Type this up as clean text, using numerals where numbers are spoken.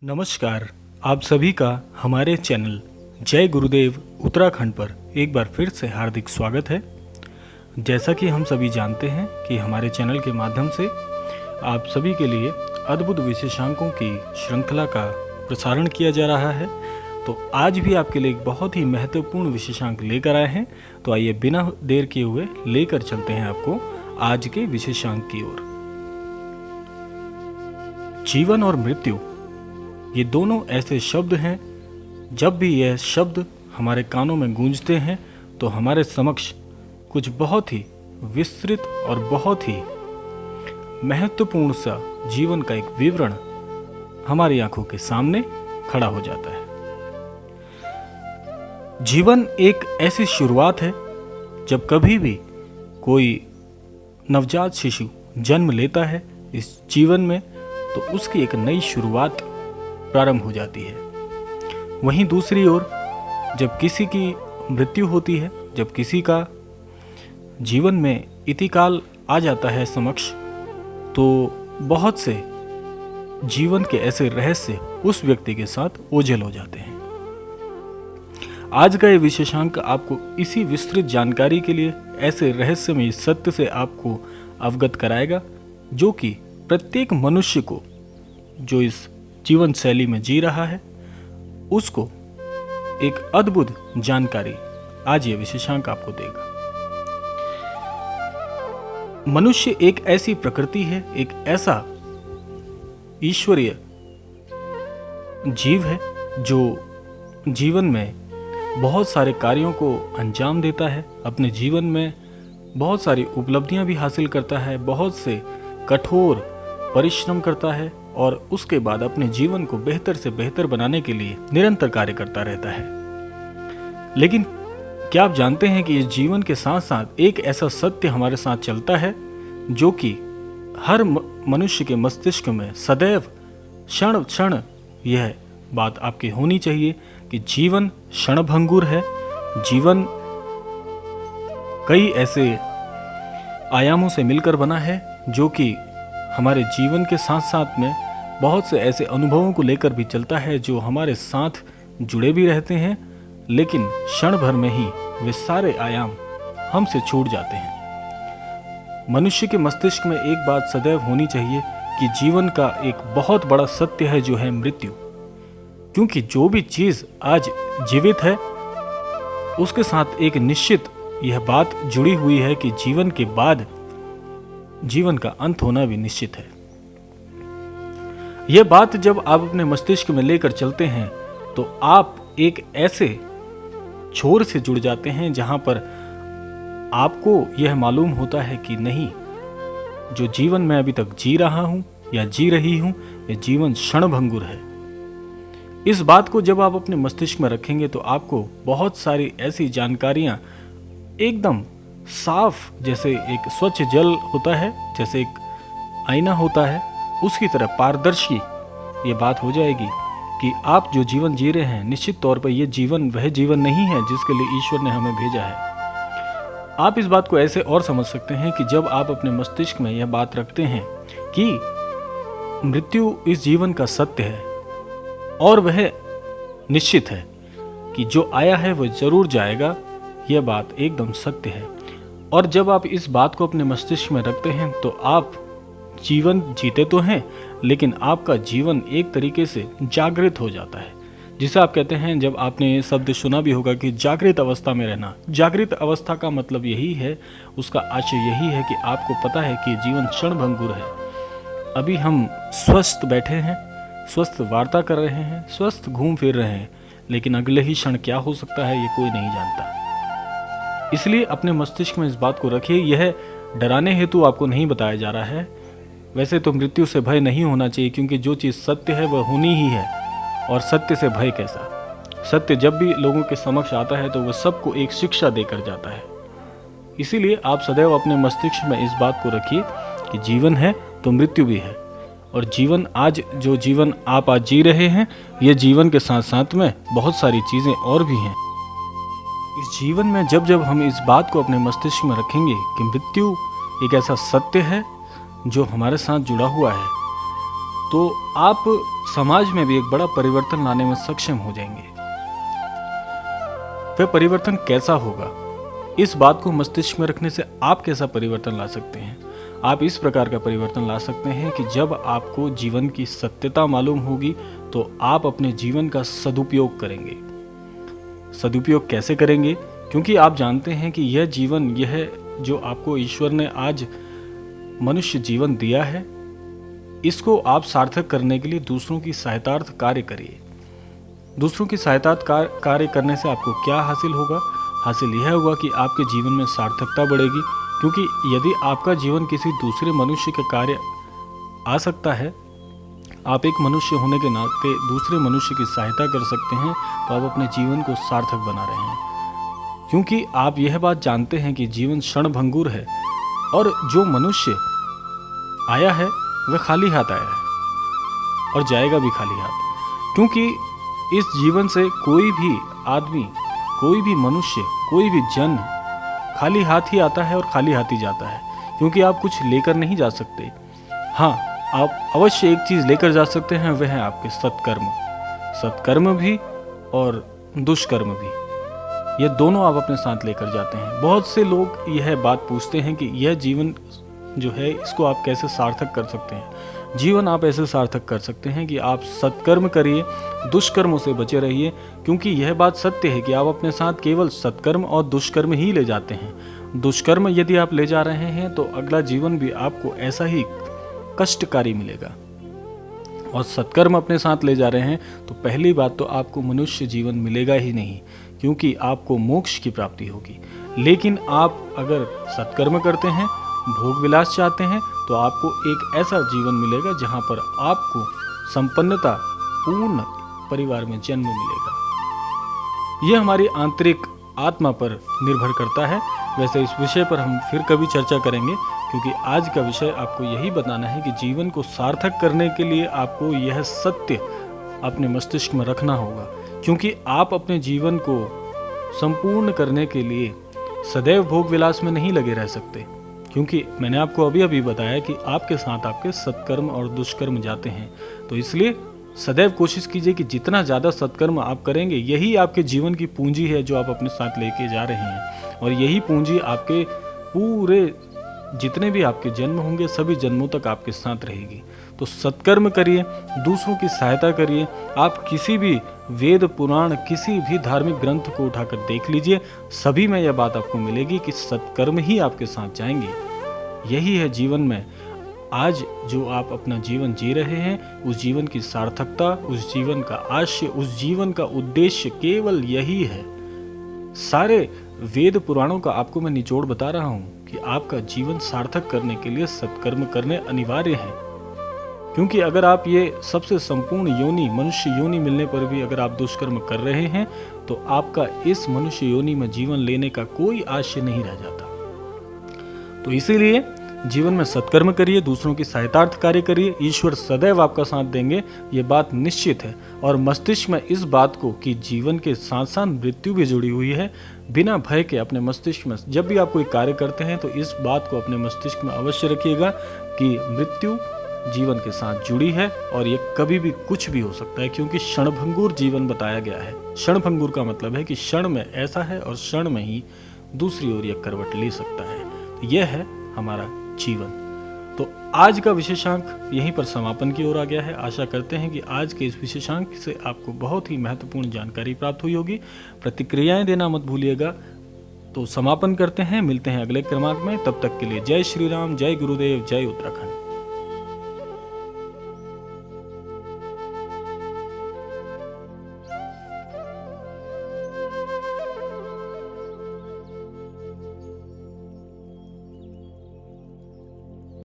नमस्कार। आप सभी का हमारे चैनल जय गुरुदेव उत्तराखंड पर एक बार फिर से हार्दिक स्वागत है। जैसा कि हम सभी जानते हैं कि हमारे चैनल के माध्यम से आप सभी के लिए अद्भुत विशेषांकों की श्रृंखला का प्रसारण किया जा रहा है। तो आज भी आपके लिए एक बहुत ही महत्वपूर्ण विशेषांक लेकर आए हैं। तो आइए बिना देर किए हुए लेकर चलते हैं आपको आज के विशेषांक की ओर। जीवन और मृत्यु, ये दोनों ऐसे शब्द हैं, जब भी यह शब्द हमारे कानों में गूंजते हैं तो हमारे समक्ष कुछ बहुत ही विस्तृत और बहुत ही महत्वपूर्ण सा जीवन का एक विवरण हमारी आंखों के सामने खड़ा हो जाता है। जीवन एक ऐसी शुरुआत है, जब कभी भी कोई नवजात शिशु जन्म लेता है इस जीवन में, तो उसकी एक नई शुरुआत प्रारंभ हो जाती है। वहीं दूसरी ओर जब किसी की मृत्यु होती है, जब किसी का जीवन में इतिकाल आ जाता है समक्ष, तो बहुत से जीवन के ऐसे रहस्य उस व्यक्ति के साथ ओझल हो जाते हैं। आज का ये विशेषांक आपको इसी विस्तृत जानकारी के लिए ऐसे रहस्यमय सत्य से आपको अवगत कराएगा, जो कि प्रत्येक मनुष्य को जो इस जीवन शैली में जी रहा है उसको एक अद्भुत जानकारी आज ये विशेषांक आपको देगा। मनुष्य एक ऐसी प्रकृति है, एक ऐसा ईश्वरीय जीव है जो जीवन में बहुत सारे कार्यों को अंजाम देता है, अपने जीवन में बहुत सारी उपलब्धियां भी हासिल करता है, बहुत से कठोर परिश्रम करता है और उसके बाद अपने जीवन को बेहतर से बेहतर बनाने के लिए निरंतर कार्य करता रहता है। लेकिन क्या आप जानते हैं कि इस जीवन के साथ साथ एक ऐसा सत्य हमारे साथ चलता है जो कि हर मनुष्य के मस्तिष्क में सदैव क्षण क्षण यह बात आपकी होनी चाहिए कि जीवन क्षणभंगुर है। जीवन कई ऐसे आयामों से मिलकर बना है, जो कि हमारे जीवन के साथ साथ में बहुत से ऐसे अनुभवों को लेकर भी चलता है जो हमारे साथ जुड़े भी रहते हैं, लेकिन क्षण भर में ही वे सारे आयाम हमसे छूट जाते हैं। मनुष्य के मस्तिष्क में एक बात सदैव होनी चाहिए कि जीवन का एक बहुत बड़ा सत्य है जो है मृत्यु। क्योंकि जो भी चीज आज जीवित है उसके साथ एक निश्चित यह बात जुड़ी हुई है कि जीवन के बाद जीवन का अंत होना भी निश्चित है। यह बात जब आप अपने मस्तिष्क में लेकर चलते हैं तो आप एक ऐसे छोर से जुड़ जाते हैं जहां पर आपको यह मालूम होता है कि नहीं, जो जीवन मैं अभी तक जी रहा हूं या जी रही हूं, यह जीवन क्षणभंगुर है। इस बात को जब आप अपने मस्तिष्क में रखेंगे तो आपको बहुत सारी ऐसी जानकारियां एकदम साफ, जैसे एक स्वच्छ जल होता है, जैसे एक आईना होता है, उसकी तरह पारदर्शी ये बात हो जाएगी कि आप जो जीवन जी रहे हैं, निश्चित तौर पर यह जीवन वह जीवन नहीं है जिसके लिए ईश्वर ने हमें भेजा है। आप इस बात को ऐसे और समझ सकते हैं कि जब आप अपने मस्तिष्क में यह बात रखते हैं कि मृत्यु इस जीवन का सत्य है और वह निश्चित है कि जो आया है वह जरूर जाएगा, यह बात एकदम सत्य है। और जब आप इस बात को अपने मस्तिष्क में रखते हैं तो आप जीवन जीते तो हैं, लेकिन आपका जीवन एक तरीके से जागृत हो जाता है, जिसे आप कहते हैं, जब आपने ये शब्द सुना भी होगा कि जागृत अवस्था में रहना। जागृत अवस्था का मतलब यही है, उसका आशय यही है कि आपको पता है कि जीवन क्षणभंगुर है। अभी हम स्वस्थ बैठे हैं, स्वस्थ वार्ता कर रहे हैं, स्वस्थ घूम फिर रहे हैं, लेकिन अगले ही क्षण क्या हो सकता है ये कोई नहीं जानता। इसलिए अपने मस्तिष्क में इस बात को रखिए। यह डराने हेतु आपको नहीं बताया जा रहा है। वैसे तो मृत्यु से भय नहीं होना चाहिए, क्योंकि जो चीज़ सत्य है वह होनी ही है, और सत्य से भय कैसा। सत्य जब भी लोगों के समक्ष आता है तो वह सबको एक शिक्षा देकर जाता है। इसीलिए आप सदैव अपने मस्तिष्क में इस बात को रखिए कि जीवन है तो मृत्यु भी है, और जीवन आज जो जीवन आप आज जी रहे हैं, यह जीवन के साथ साथ में बहुत सारी चीज़ें और भी हैं। इस जीवन में जब जब हम इस बात को अपने मस्तिष्क में रखेंगे कि मृत्यु एक ऐसा सत्य है जो हमारे साथ जुड़ा हुआ है, तो आप समाज में भी एक बड़ा परिवर्तन लाने में सक्षम हो जाएंगे। वह परिवर्तन कैसा होगा, इस बात को मस्तिष्क में रखने से आप कैसा परिवर्तन ला सकते हैं? आप इस प्रकार का परिवर्तन ला सकते हैं कि जब आपको जीवन की सत्यता मालूम होगी तो आप अपने जीवन का सदुपयोग करेंगे। सदुपयोग कैसे करेंगे? क्योंकि आप जानते हैं कि यह जीवन, यह जो आपको ईश्वर ने आज मनुष्य जीवन दिया है, इसको आप सार्थक करने के लिए दूसरों की सहायतार्थ कार्य करिए। दूसरों की सहायतार्थ कार्य करने से आपको क्या हासिल होगा? हासिल यह होगा कि आपके जीवन में सार्थकता बढ़ेगी, क्योंकि यदि आपका जीवन किसी दूसरे मनुष्य के कार्य आ सकता है, आप एक मनुष्य होने के नाते दूसरे मनुष्य की सहायता कर सकते हैं, तो आप अपने जीवन को सार्थक बना रहे हैं। क्योंकि आप यह बात जानते हैं कि जीवन क्षणभंगुर है और जो मनुष्य आया है वह खाली हाथ आया है और जाएगा भी खाली हाथ। क्योंकि इस जीवन से कोई भी आदमी, कोई भी मनुष्य, कोई भी जन खाली हाथ ही आता है और खाली हाथ ही जाता है, क्योंकि आप कुछ लेकर नहीं जा सकते। हाँ, आप अवश्य एक चीज़ लेकर जा सकते हैं, वह है आपके सत्कर्म। सत्कर्म भी और दुष्कर्म भी, ये दोनों आप अपने साथ लेकर जाते हैं। बहुत से लोग यह बात पूछते हैं कि यह जीवन जो है, इसको आप कैसे सार्थक कर सकते हैं? जीवन आप ऐसे सार्थक कर सकते हैं कि आप सत्कर्म करिए, दुष्कर्मों से बचे रहिए। क्योंकि यह बात सत्य है कि आप अपने साथ केवल सत्कर्म और दुष्कर्म ही ले जाते हैं। दुष्कर्म यदि आप ले जा रहे हैं तो अगला जीवन भी आपको ऐसा ही कष्टकारी मिलेगा, और सत्कर्म अपने साथ ले जा रहे हैं तो पहली बात तो आपको मनुष्य जीवन मिलेगा ही नहीं, क्योंकि आपको मोक्ष की प्राप्ति होगी। लेकिन आप अगर सत्कर्म करते हैं, भोग विलास चाहते हैं, तो आपको एक ऐसा जीवन मिलेगा जहां पर आपको संपन्नता, पूर्ण परिवार में जन्म मिलेगा। यह हमारी आंतरिक आत्मा पर निर्भर करता है। वैसे इस विषय पर हम फिर कभी चर्चा करेंगे, क्योंकि आज का विषय आपको यही बताना है कि जीवन को सार्थक करने के लिए आपको यह सत्य अपने मस्तिष्क में रखना होगा। क्योंकि आप अपने जीवन को संपूर्ण करने के लिए सदैव भोग विलास में नहीं लगे रह सकते, क्योंकि मैंने आपको अभी बताया कि आपके साथ आपके सत्कर्म और दुष्कर्म जाते हैं। तो इसलिए सदैव कोशिश कीजिए कि जितना ज़्यादा सत्कर्म आप करेंगे, यही आपके जीवन की पूंजी है जो आप अपने साथ लेके जा रहे हैं, और यही पूंजी आपके पूरे जितने भी आपके जन्म होंगे, सभी जन्मों तक आपके साथ रहेगी। तो सत्कर्म करिए, दूसरों की सहायता करिए। आप किसी भी वेद पुराण, किसी भी धार्मिक ग्रंथ को उठाकर देख लीजिए, सभी में यह बात आपको मिलेगी कि सत्कर्म ही आपके साथ जाएंगे। यही है जीवन में आज जो आप अपना जीवन जी रहे हैं, उस जीवन की सार्थकता, उस जीवन का आशय, उस जीवन का उद्देश्य केवल यही है। सारे वेद पुराणों का आपको मैं निचोड़ बता रहा हूं कि आपका जीवन सार्थक करने के लिए सत्कर्म करने अनिवार्य है। क्योंकि अगर आप ये सबसे संपूर्ण योनि, मनुष्य योनि मिलने पर भी अगर आप दुष्कर्म कर रहे हैं, तो आपका इस मनुष्य योनि में जीवन लेने का कोई आशय नहीं रह जाता। तो इसीलिए जीवन में सत्कर्म करिए, दूसरों की सहायतार्थ कार्य करिए, ईश्वर सदैव आपका साथ देंगे, ये बात निश्चित है। और मस्तिष्क में इस बात को कि जीवन के साथ साथ मृत्यु भी जुड़ी हुई है, बिना भय के अपने मस्तिष्क में जब भी आप कोई कार्य करते हैं तो इस बात को अपने मस्तिष्क में अवश्य रखिएगा कि मृत्यु जीवन के साथ जुड़ी है, और ये कभी भी कुछ भी हो सकता है, क्योंकि क्षणभंगुर जीवन बताया गया है। क्षणभंगुर का मतलब है कि क्षण में ऐसा है और क्षण में ही दूसरी ओर यह करवट ले सकता है। तो यह है हमारा जीवन। तो आज का विशेषांक यहीं पर समापन की ओर आ गया है। आशा करते हैं कि आज के इस विशेषांक से आपको बहुत ही महत्वपूर्ण जानकारी प्राप्त हुई होगी। प्रतिक्रियाएं देना मत भूलिएगा। तो समापन करते हैं, मिलते हैं अगले क्रमांक में। तब तक के लिए जय श्री राम, जय गुरुदेव, जय उत्तराखंड।